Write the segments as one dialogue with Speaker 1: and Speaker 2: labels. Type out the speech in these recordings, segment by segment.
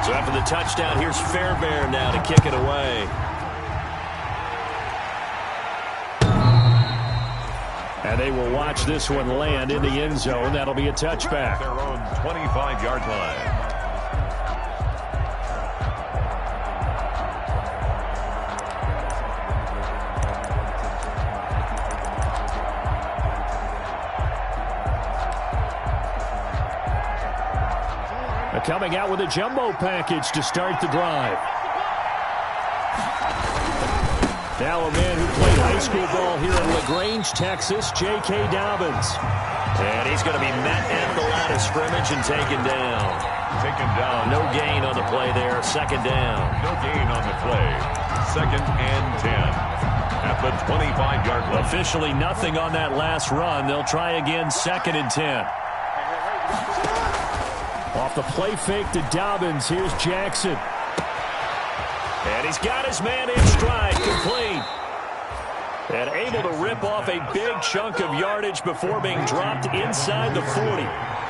Speaker 1: So after the touchdown, here's Fairbairn now to kick it away. And they will watch this one land in the end zone. That'll be a touchback.
Speaker 2: Their own 25-yard line.
Speaker 1: Coming out with a jumbo package to start the drive. Now a man who played high school ball here in LaGrange, Texas, J.K. Dobbins. And he's going to be met at the line of scrimmage and taken down.
Speaker 2: Taken down.
Speaker 1: No gain on the play there. Second down.
Speaker 2: No gain on the play. 2nd and 10 at the 25-yard line.
Speaker 1: Officially nothing on that last run. They'll try again 2nd and 10. Off the play fake to Dobbins. Here's Jackson. And he's got his man in stride. Complete. And able to rip off a big chunk of yardage before being dropped inside the 40.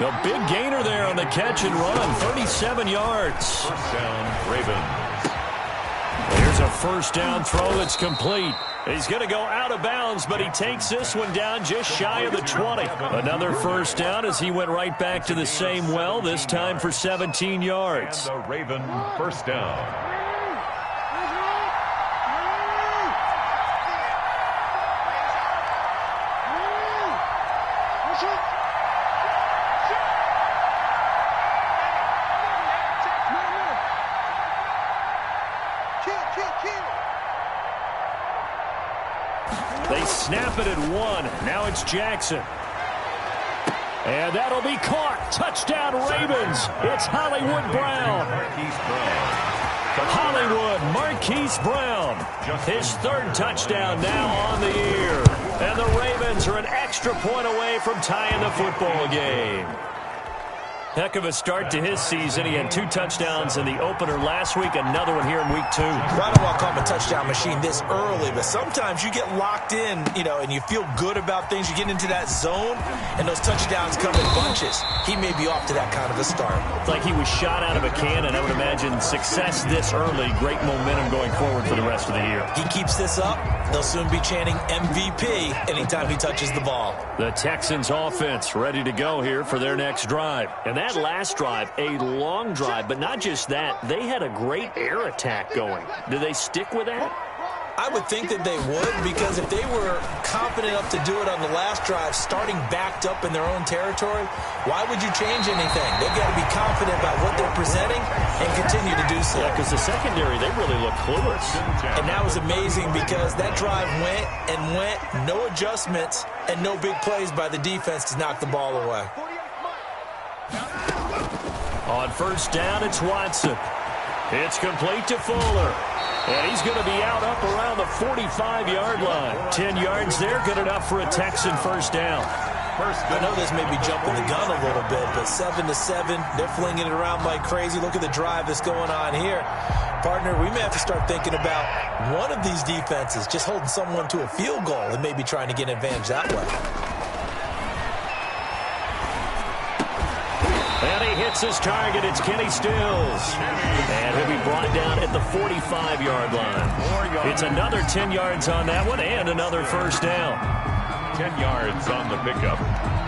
Speaker 1: The big gainer there on the catch and run. 37 yards.
Speaker 2: First down, Ravens.
Speaker 1: Here's a first down throw that's complete. He's going to go out of bounds, but he takes this one down just shy of the 20. Another first down as he went right back to the same well, this time for 17 yards.
Speaker 2: And the Raven first down.
Speaker 1: They snap it at 1. Now it's Jackson. And that'll be caught. Touchdown, Ravens. It's Hollywood Brown. Marquise Brown. His 3rd touchdown now on the year. And the Ravens are an extra point away from tying the football game. Heck of a start to his season. He had 2 touchdowns in the opener last week, another one here in week 2.
Speaker 3: I don't want to call him a touchdown machine this early, but sometimes you get locked in, and you feel good about things. You get into that zone, and those touchdowns come in bunches. He may be off to that kind of a start.
Speaker 1: It's like he was shot out of a cannon. I would imagine success this early, great momentum going forward for the rest of the year.
Speaker 3: He keeps this up, they'll soon be chanting MVP anytime he touches the ball.
Speaker 1: The Texans offense ready to go here for their next drive. And that last drive, a long drive, but not just that, they had a great air attack going. Do they stick with that?
Speaker 3: I would think that they would, because if they were confident enough to do it on the last drive, starting backed up in their own territory, why would you change anything? They've got to be confident about what they're presenting and continue to do so.
Speaker 1: Yeah, because the secondary, they really look clueless.
Speaker 3: And that was amazing because that drive went and went, no adjustments, and no big plays by the defense to knock the ball away.
Speaker 1: On first down, it's Watson. It's complete to Fuller. And he's going to be out up around the 45-yard line. 10 yards there, good enough for a Texan first down.
Speaker 3: I know this may be jumping the gun a little bit, but 7-7, they're flinging it around like crazy. Look at the drive that's going on here. Partner, we may have to start thinking about one of these defenses just holding someone to a field goal and maybe trying to get an advantage that way.
Speaker 1: And he hits his target. It's Kenny Stills. And he'll be brought down at the 45-yard line. It's another 10 yards on that one and another first down.
Speaker 2: 10 yards on the pickup.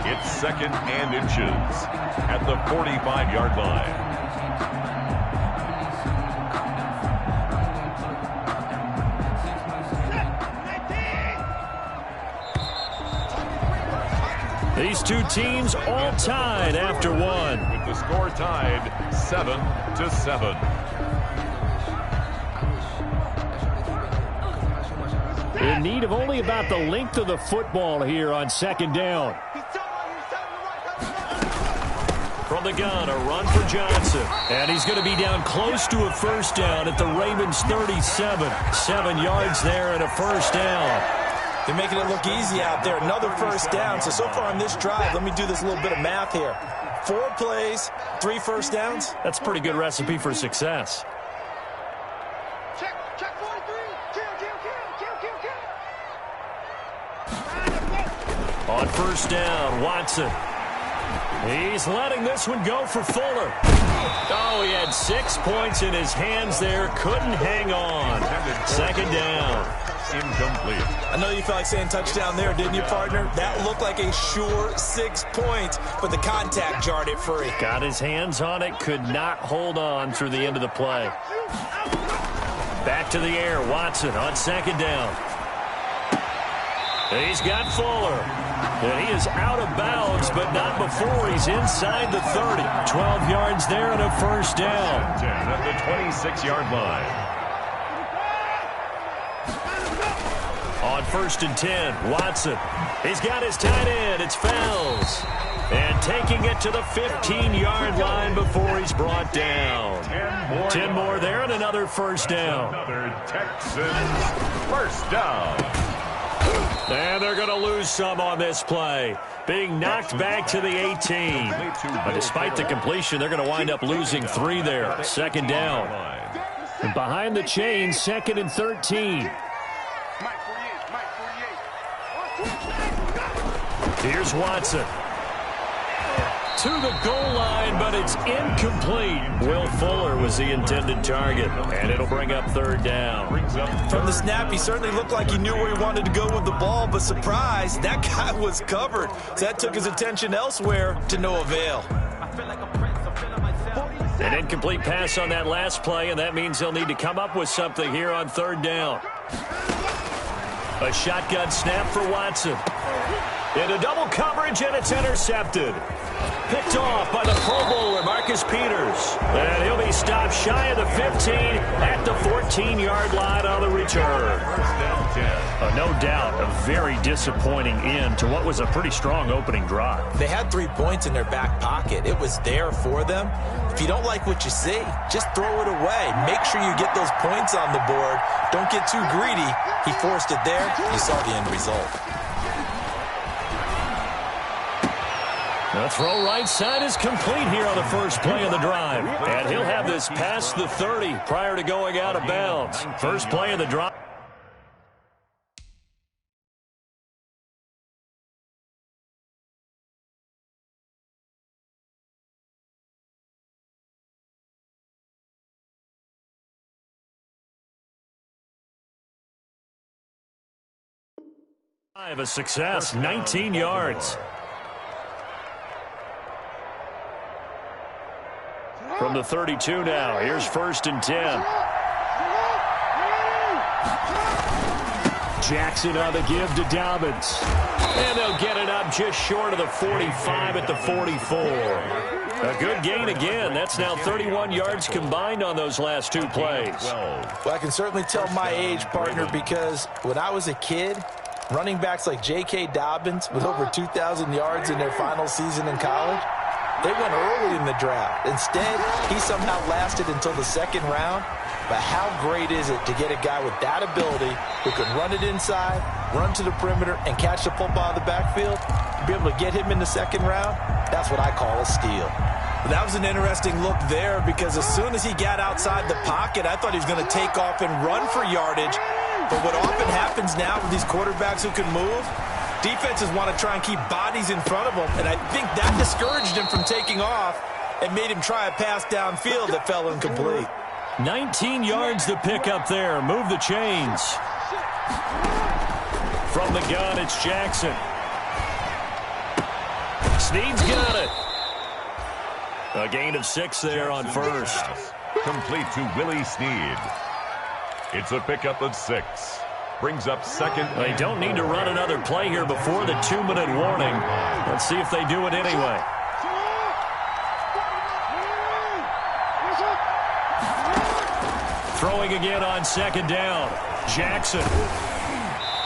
Speaker 2: It's 2nd and inches at the 45-yard line.
Speaker 1: These two teams all tied after one.
Speaker 2: With the score tied 7-7.
Speaker 1: In need of only about the length of the football here on second down. From the gun, a run for Johnson. And he's going to be down close to a first down at the Ravens 37. 7 yards there and a first down.
Speaker 3: They're making it look easy out there. Another first down. So far on this drive, let me do this little bit of math here. 4 plays, 3 first downs.
Speaker 1: That's a pretty good recipe for success.
Speaker 4: Check 43. Kill.
Speaker 1: On first down, Watson. He's letting this one go for Fuller. Oh, he had 6 points in his hands there. Couldn't hang on. Second down.
Speaker 2: Incomplete.
Speaker 3: I know you felt like saying touchdown there, didn't you, partner? That looked like a sure 6 points, but the contact jarred it free.
Speaker 1: Got his hands on it, could not hold on through the end of the play. Back to the air, Watson on second down. He's got Fuller. And he is out of bounds, but not before he's inside the 30. 12 yards there and a first down.
Speaker 2: 10 at the 26-yard line.
Speaker 1: On 1st and 10, Watson. He's got his tight end. It's Fells. And taking it to the 15-yard line before he's brought down. 10 more there and another first down.
Speaker 2: Another Texans first down.
Speaker 1: And they're going to lose some on this play. Being knocked back to the 18. But despite the completion, they're going to wind up losing 3 there. Second down. And behind the chains, 2nd and 13. Here's Watson. To the goal line, but it's incomplete. Will Fuller was the intended target, and it'll bring up 3rd down.
Speaker 3: From the snap, he certainly looked like he knew where he wanted to go with the ball, but surprise, that guy was covered. So that took his attention elsewhere to no avail.
Speaker 1: An incomplete pass on that last play, and that means they'll need to come up with something here on 3rd down. A shotgun snap for Watson. Into double coverage, and it's intercepted. Picked off by the Pro Bowler, Marcus Peters. And he'll be stopped shy of the 15 at the 14-yard line on the return. No doubt, a very disappointing end to what was a pretty strong opening drive.
Speaker 3: They had 3 points in their back pocket. It was there for them. If you don't like what you see, just throw it away. Make sure you get those points on the board. Don't get too greedy. He forced it there. You saw the end result.
Speaker 1: The throw right side is complete here on the first play of the drive. And he'll have this past the 30 prior to going out of bounds. First play of the drive. A success, 19 yards. From the 32 now, here's 1st and 10. Jackson on the give to Dobbins. And they'll get it up just short of the 45 at the 44. A good gain again. That's now 31 yards combined on those last 2 plays.
Speaker 3: Well, I can certainly tell my age, partner, because when I was a kid, running backs like J.K. Dobbins with over 2,000 yards in their final season in college, they went early in the draft. Instead, he somehow lasted until the 2nd round. But how great is it to get a guy with that ability who can run it inside, run to the perimeter, and catch the football in the backfield? To be able to get him in the 2nd round, that's what I call a steal. That was an interesting look there because as soon as he got outside the pocket, I thought he was going to take off and run for yardage. But what often happens now with these quarterbacks who can move, defenses want to try and keep bodies in front of them, and I think that discouraged him from taking off and made him try a pass downfield that fell incomplete.
Speaker 1: 19 yards to pick up there. Move the chains. From the gun, it's Jackson. Snead's got it. A gain of 6 there on 1st.
Speaker 2: Complete to Willie Snead. It's a pickup of 6. Brings up 2nd.
Speaker 1: They don't need to run another play here before the 2-minute warning. Let's see if they do it anyway. Throwing again on 2nd down. Jackson.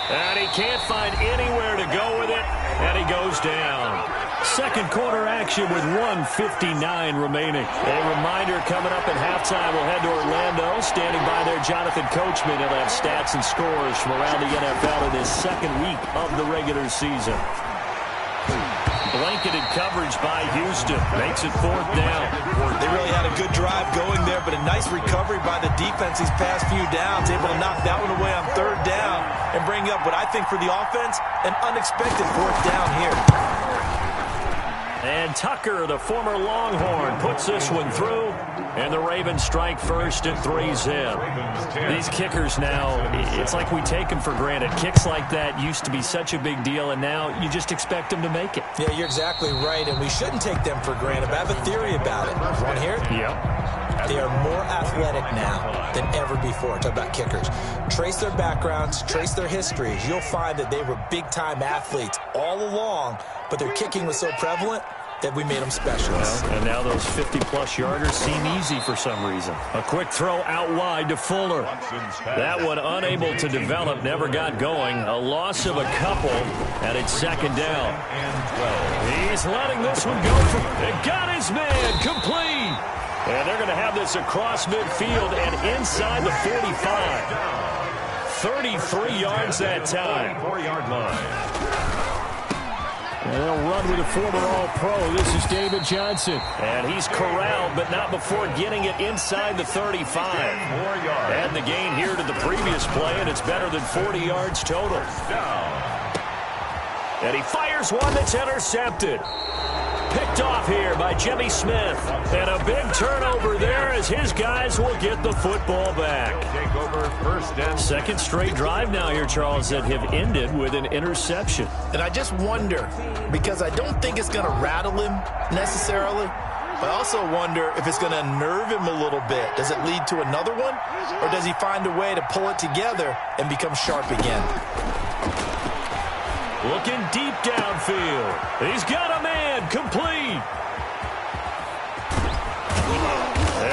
Speaker 1: And he can't find anywhere to go with it, and he goes down. Second quarter action with 1:59 remaining. A reminder coming up at halftime. We'll head to Orlando. Standing by there, Jonathan Coachman. He'll have stats and scores from around the NFL in this 2nd week of the regular season. Blanketed coverage by Houston. Makes it 4th down.
Speaker 3: They really had a good drive going there, but a nice recovery by the defense these past few downs. Able to knock that one away on 3rd down and bring up what I think for the offense, an unexpected 4th down here.
Speaker 1: And Tucker, the former Longhorn, puts this one through. And the Ravens strike first and 3-zip. These kickers now, it's like we take them for granted. Kicks like that used to be such a big deal, and now you just expect them to make it.
Speaker 3: Yeah, you're exactly right, and we shouldn't take them for granted. But I have a theory about it. Want to hear it?
Speaker 1: Yep.
Speaker 3: They are more athletic now than ever before. Talk about kickers. Trace their backgrounds, trace their histories. You'll find that they were big-time athletes all along, but their kicking was so prevalent that we made them specialists.
Speaker 1: Well, and now those 50-plus yarders seem easy for some reason. A quick throw out wide to Fuller. That one unable to develop, never got going. A loss of a couple, and it's second down. He's letting this one go. It got his man complete. And they're going to have this across midfield and inside the 45. 33 yards that time.
Speaker 2: 4-yard line.
Speaker 1: And they'll run with a former All-Pro. This is David Johnson. And he's corralled, but not before getting it inside the 35.
Speaker 2: 4 yards.
Speaker 1: Add the gain here to the previous play, and it's better than 40 yards total. And he fires one that's intercepted. Picked off here by Jimmy Smith. And a big turnover there as his guys will get the football back.
Speaker 2: Take over first and
Speaker 1: second straight drive now here, Charles, that have ended with an interception.
Speaker 4: And I just wonder, because I don't think it's going to rattle him necessarily, but I also wonder if it's going to unnerve him a little bit. Does it lead to another one? Or does he find a way to pull it together and become sharp again?
Speaker 1: Looking deep downfield. He's got a man complete.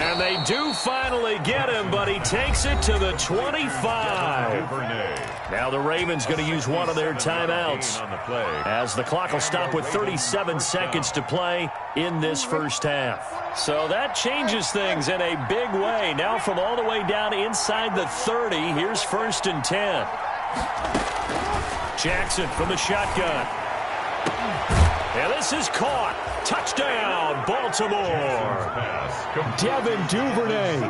Speaker 1: And they do finally get him, but he takes it to the 25. Now the Ravens going to use one of their timeouts as the clock will stop with 37 seconds to play in this first half. So that changes things in a big way. Now from all the way down inside the 30, here's first and 10. Jackson from the shotgun. And this is caught. Touchdown, Baltimore. Devin Duvernay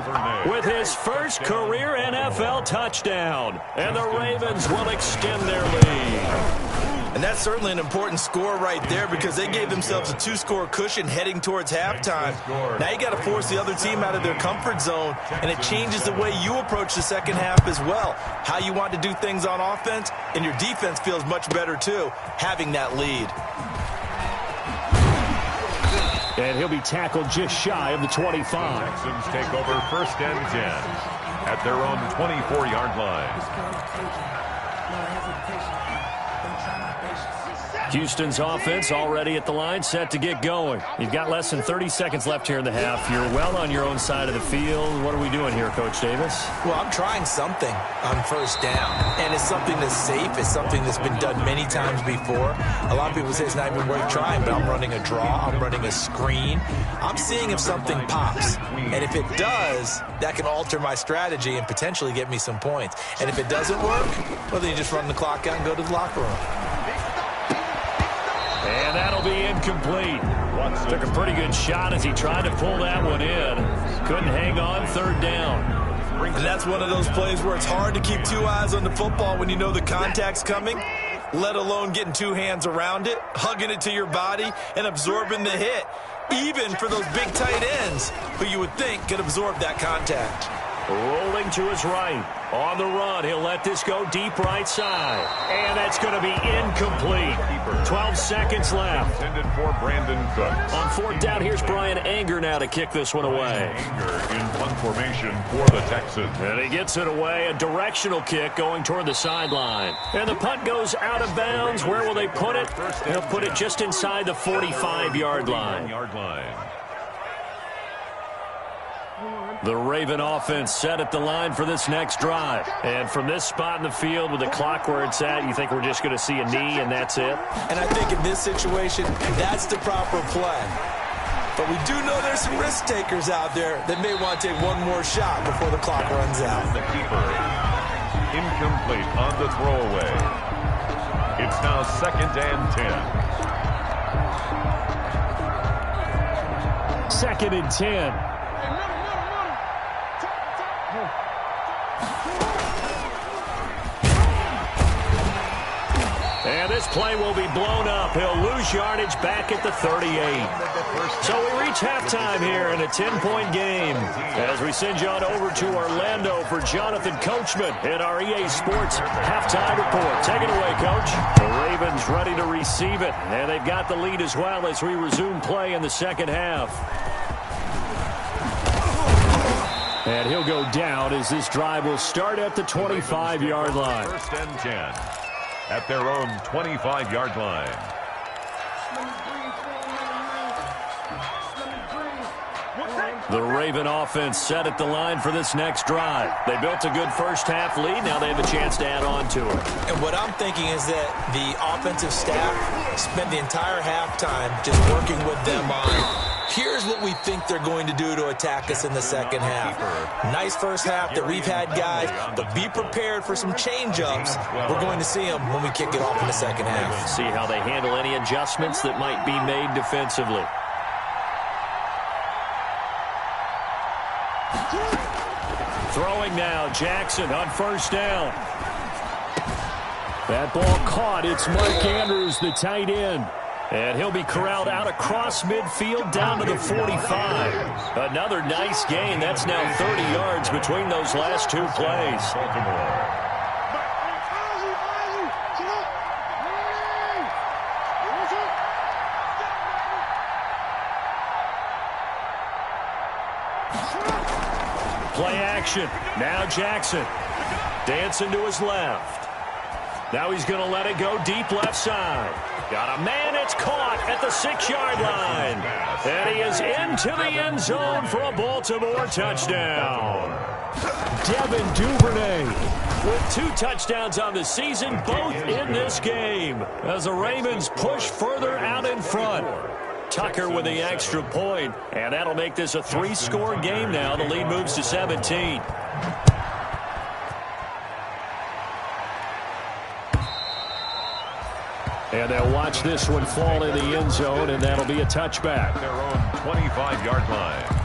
Speaker 1: with his first career NFL touchdown. And the Ravens will extend their lead.
Speaker 4: And that's certainly an important score right there because they gave themselves a 2-score cushion heading towards halftime. Now you got to force the other team out of their comfort zone, and it changes the way you approach the second half as well. How you want to do things on offense, and your defense feels much better too, having that lead.
Speaker 1: And he'll be tackled just shy of the 25.
Speaker 2: Texans take over first and 10 at their own 24-yard line.
Speaker 1: Houston's offense already at the line, set to get going. You've got less than 30 seconds left here in the half. You're well on your own side of the field. What are we doing here, Coach Davis?
Speaker 3: Well, I'm trying something on first down, and it's something that's safe. It's something that's been done many times before. A lot of people say it's not even worth trying, but I'm running a draw. I'm running a screen. I'm seeing if something pops, and if it does, that can alter my strategy and potentially get me some points. And if it doesn't work, well, then you just run the clock out and go to the locker room.
Speaker 1: And that'll be incomplete. Took a pretty good shot as he tried to pull that one in. Couldn't hang on, third down.
Speaker 4: And that's one of those plays where it's hard to keep two eyes on the football when you know the contact's coming, let alone getting two hands around it, hugging it to your body, and absorbing the hit, even for those big tight ends who you would think could absorb that contact.
Speaker 1: Rolling to his right. On the run, he'll let this go deep right side. And that's going to be incomplete. 12 seconds left.
Speaker 2: Intended for Brandon Cooks.
Speaker 1: On fourth down, here's Brian Anger now to kick this one away.
Speaker 2: Anger in punt formation for the Texans.
Speaker 1: And he gets it away. A directional kick going toward the sideline. And the punt goes out of bounds. Where will they put it? They'll put it just inside the 45-yard line. The Raven offense set at the line for this next drive. And from this spot in the field with the clock where it's at, you think we're just going to see a knee and that's it?
Speaker 3: And I think in this situation, that's the proper play. But we do know there's some risk takers out there that may want to take one more shot before the clock runs out.
Speaker 2: The keeper. Incomplete on the throwaway. It's now second and 10.
Speaker 1: Second and 10. And this this play will be blown up. He'll lose yardage back at the 38. So we reach halftime here in a 10-point game as we send you on over to Orlando for Jonathan Coachman in our EA Sports halftime report. Take it away, Coach. The Ravens ready to receive it, and they've got the lead as well as we resume play in the second half. And he'll go down as this drive will start at the 25-yard line.
Speaker 2: First and 10 at their own 25-yard line.
Speaker 1: The Raven offense set at the line for this next drive. They built a good first-half lead. Now they have a chance to add on to it.
Speaker 3: And what I'm thinking is that the offensive staff spent the entire halftime just working with them on, here's what we think they're going to do to attack us in the second half. Nice first half that we've had, guys, but be prepared for some change-ups. We're going to see them when we kick it off in the second half.
Speaker 1: See how they handle any adjustments that might be made defensively. Throwing now, Jackson on first down. That ball caught. It's Mike Andrews, the tight end. And he'll be corralled out across midfield down to the 45. Another nice gain. That's now 30 yards between those last two plays. Play action. Now Jackson. Dancing to his left. Now he's going to let it go deep left side. Got a man. It's caught at the 6-yard line. And he is into the end zone for a Baltimore touchdown. Devin Duvernay with 2 touchdowns on the season, both in this game, as the Ravens push further out in front. Tucker with the extra point, and that'll make this a 3-score game now. The lead moves to 17. And they'll watch this one fall in the end zone, and that'll be a touchback.
Speaker 2: Their own 25-yard line.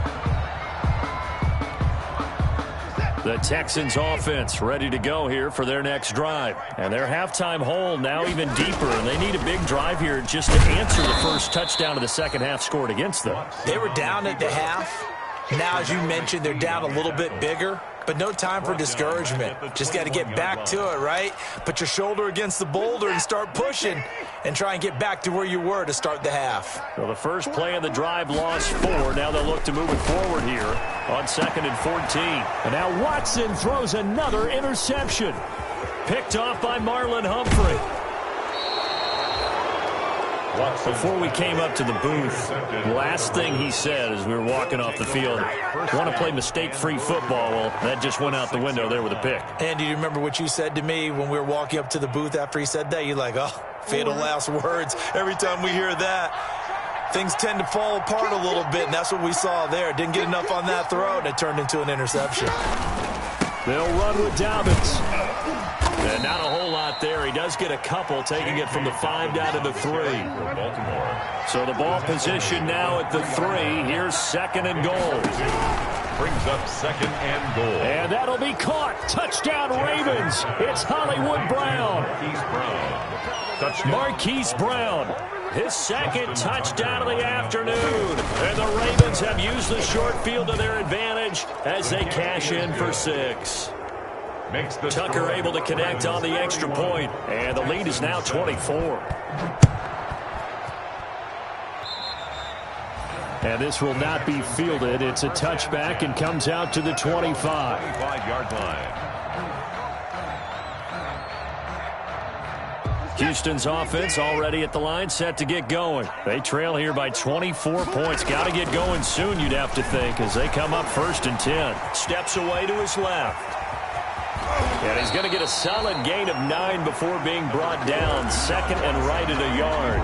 Speaker 1: The Texans offense ready to go here for their next drive. And their halftime hole now even deeper, and they need a big drive here just to answer the first touchdown of the second half scored against them.
Speaker 3: They were down at the half. Now, as you mentioned, they're down a little bit bigger, but no time for discouragement. Just got to get back to it, right? Put your shoulder against the boulder and start pushing and try and get back to where you were to start the half.
Speaker 1: Well, the first play of the drive lost 4. Now they'll look to move it forward here on 2nd and 14. And now Watson throws another interception. Picked off by Marlon Humphrey. Before we came up to the booth, last thing he said as we were walking off the field, want to play mistake-free football. Well, that just went out the window there with a pick.
Speaker 3: And do you remember what you said to me when we were walking up to the booth after he said that? You're like, oh, fatal last words. Every time we hear that, things tend to fall apart a little bit, and that's what we saw there. Didn't get enough on that throw, and it turned into an interception.
Speaker 1: They'll run with Dobbins. And not a whole lot there. He does get a couple, taking it from the 5 down to the 3. So the ball position now at the 3. Here's 2nd and goal.
Speaker 2: Brings up 2nd and goal.
Speaker 1: And that'll be caught. Touchdown Ravens. It's Hollywood Brown. Marquise Brown. His 2nd touchdown of the afternoon. And the Ravens have used the short field to their advantage as they cash in for 6. Tucker able to connect on the extra point, and the lead is now 24. And this will not be fielded. It's a touchback and comes out to the 25.
Speaker 2: 25-yard line.
Speaker 1: Houston's offense already at the line, set to get going. They trail here by 24 points. Got to get going soon, you'd have to think, as they come up 1st and 10. Steps away to his left. And he's going to get a solid gain of 9 before being brought down. 2nd and right at a yard.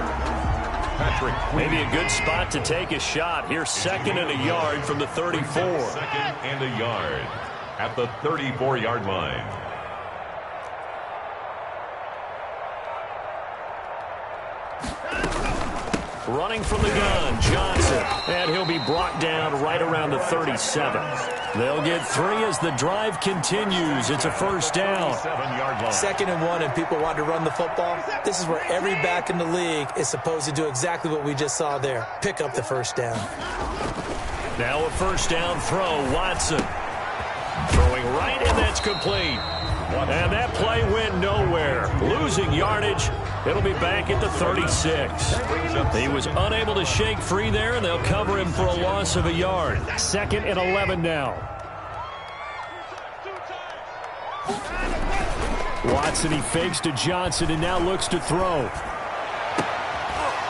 Speaker 1: Maybe a good spot to take a shot. Here's 2nd and a yard from the 34.
Speaker 2: 2nd and a yard at the 34-yard line.
Speaker 1: Running from the gun, Johnson. And he'll be brought down right around the 37. They'll get 3 as the drive continues. It's a first down.
Speaker 3: 2nd and 1, and people want to run the football. This is where every back in the league is supposed to do exactly what we just saw there. Pick up the first down.
Speaker 1: Now a first down throw, Watson. Throwing right, and that's complete. And that play went nowhere. Losing yardage. It'll be back at the 36. He was unable to shake free there, and they'll cover him for a loss of a yard. 2nd and 11 now. Watson, he fakes to Johnson and now looks to throw.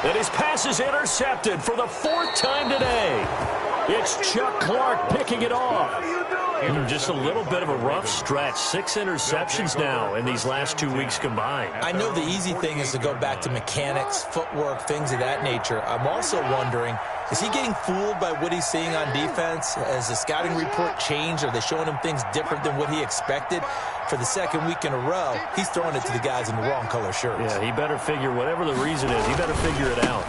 Speaker 1: And his pass is intercepted for the 4th time today. It's Chuck Clark picking it off. Just a little bit of a rough stretch. 6 interceptions now in these last 2 weeks combined.
Speaker 3: I know the easy thing is to go back to mechanics, footwork, things of that nature. I'm also wondering, is he getting fooled by what he's seeing on defense? Has the scouting report changed? Are they showing him things different than what he expected? For the 2nd week in a row, he's throwing it to the guys in the wrong color shirts.
Speaker 1: Yeah, he better figure, whatever the reason is, he better figure it out.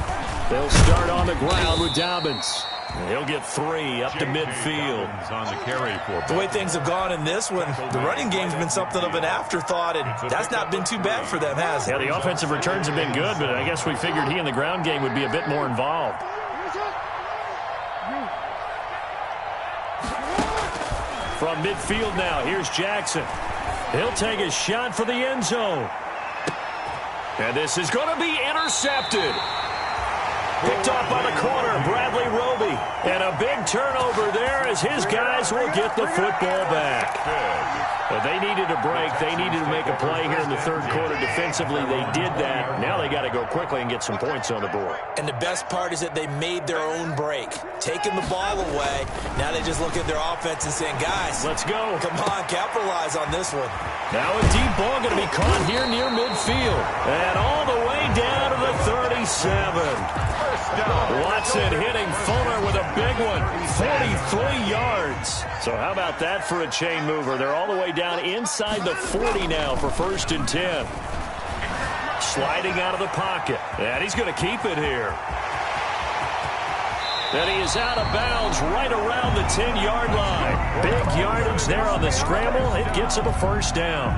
Speaker 1: They'll start on the ground with Dobbins. He'll get 3 up to midfield.
Speaker 2: On the carry for
Speaker 3: the way things have gone in this one, the running game's been something of an afterthought, and that's not been too bad for them, has it?
Speaker 1: Yeah, the offensive returns have been good, but I guess we figured he in the ground game would be a bit more involved. From midfield now, here's Jackson. He'll take a shot for the end zone. And this is going to be intercepted. Picked off by the corner, Bradley Roby. And a big turnover there as his guys will get the football back. But they needed a break. They needed to make a play here in the 3rd quarter. Defensively, they did that. Now they got to go quickly and get some points on the board.
Speaker 3: And the best part is that they made their own break. Taking the ball away, now they just look at their offense and saying, guys,
Speaker 1: let's go.
Speaker 3: Come on, capitalize on this one.
Speaker 1: Now a deep ball going to be caught here near midfield. And all the way down to the 37. Watson hitting Fuller with a big one, 43 yards. So how about that for a chain mover? They're all the way down inside the 40 now for 1st and 10. Sliding out of the pocket. And he's going to keep it here. And he is out of bounds right around the 10-yard line. Big yardage there on the scramble. It gets him a first down.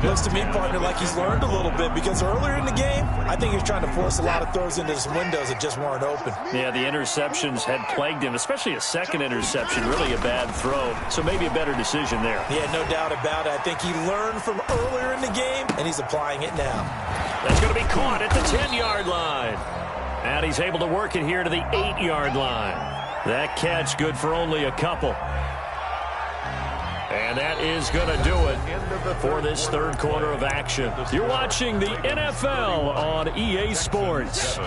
Speaker 3: Looks to me, partner, like he's learned a little bit, because earlier in the game, I think he was trying to force a lot of throws into some windows that just weren't open.
Speaker 1: Yeah, the interceptions had plagued him, especially a 2nd interception, really a bad throw. So maybe a better decision there.
Speaker 3: Yeah, no doubt about it. I think he learned from earlier in the game, and he's applying it now.
Speaker 1: That's going to be caught at the 10-yard line. And he's able to work it here to the 8-yard line. That catch good for only a couple. And that is going to do it for this 3rd quarter of action. You're watching the NFL on EA Sports.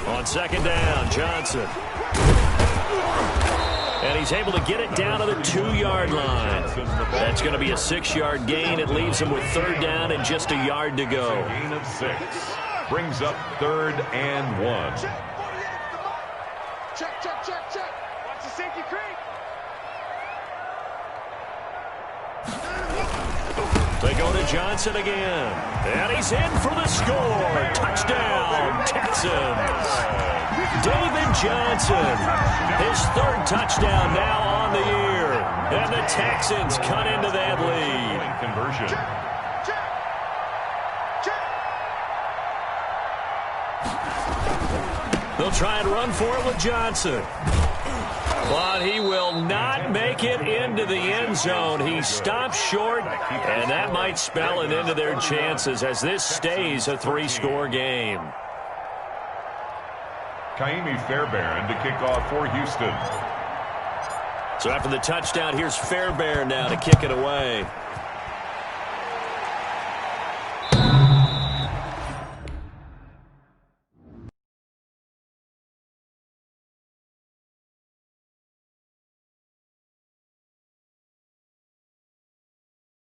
Speaker 1: On 2nd down, Johnson. And he's able to get it down to the 2-yard line. That's going to be a 6-yard gain. It leaves him with 3rd down and just a yard to go.
Speaker 2: Gain of 6. Brings up 3rd and 1.
Speaker 5: Check. Watch the safety creep.
Speaker 1: They go to Johnson again. And he's in for the score. Touchdown, Texans. David Johnson, his 3rd touchdown now on the year. And the Texans cut into that lead.
Speaker 2: Conversion.
Speaker 1: They'll try and run for it with Johnson. But he will not make it into the end zone. He stops short, and that might spell it into their chances as this stays a 3-score game.
Speaker 2: Kaimi Fairbairn to kick off for Houston.
Speaker 1: So after the touchdown, here's Fairbairn now to kick it away.